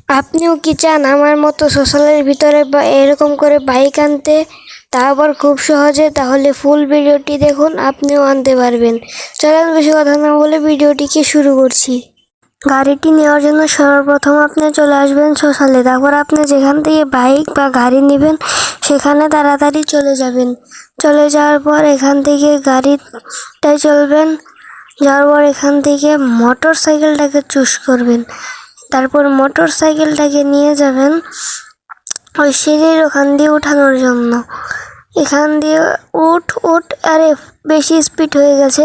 আপনিও কি চান আমার মতো সোশ্যালের ভিতরে বা এরকম করে বাইক আনতে, তা আবার খুব সহজে? তাহলে ফুল ভিডিওটি দেখুন, আপনিও আনতে পারবেন। চলেন বেশি কথা না বলে ভিডিওটিকে শুরু করছি। গাড়িটি নেওয়ার জন্য সর্বপ্রথম আপনি চলে আসবেন সোশ্যালে। তারপর আপনি যেখান থেকে বাইক বা গাড়ি নেবেন সেখানে তাড়াতাড়ি চলে যাবেন। চলে যাওয়ার পর এখান থেকে গাড়িটায় চলবেন। যাওয়ার পর এখান থেকে মোটর সাইকেলটাকে চুজ করবেন। তারপর মোটর সাইকেলটাকে নিয়ে যাবেন ওই সিঁড়ির ওখান দিয়ে উঠানোর জন্য। এখান দিয়ে উঠ। আরে বেশি স্পিড হয়ে গেছে,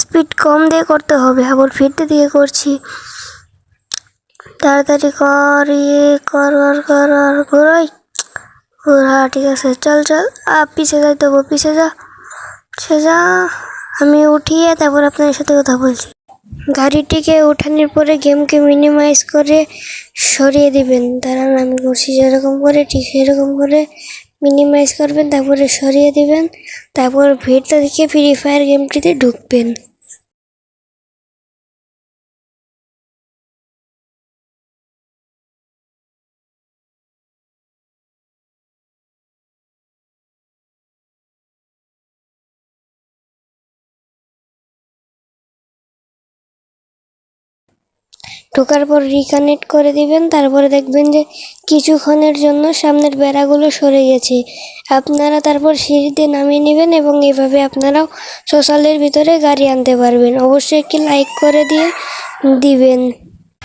স্পিড কম দিয়ে করতে হবে। আবার ফিরতে দিয়ে করছি, তাড়াতাড়ি ঘোরাই। হ্যাঁ ঠিক আছে, চল পিছে যাই দেবো, পিছে যা। আমি উঠিয়ে তারপর আপনার সাথে কথা বলছি। গাড়িটিকে উঠানোর পরে গেমকে মিনিমাইজ করে সরিয়ে দিবেন। দাঁড়ান, আমি করছি যেরকম করে ঠিক সেরকম করে মিনিমাইজ করবেন, তারপরে সরিয়ে দিবেন। তারপর ভিড়টা দেখে ফ্রি ফায়ার গেমটিতে ঢুকবেন। ঢোকার পর রিকানেক্ট করে দিবেন। তারপরে দেখবেন যে কিছুক্ষণের জন্য সামনের বেড়াগুলো সরে গেছে। আপনারা তারপর সিঁড়িতে নামিয়ে নেবেন এবং এভাবে আপনারাও সোশ্যালের ভিতরে গাড়ি আনতে পারবেন। অবশ্যই একটি লাইক করে দিবেন।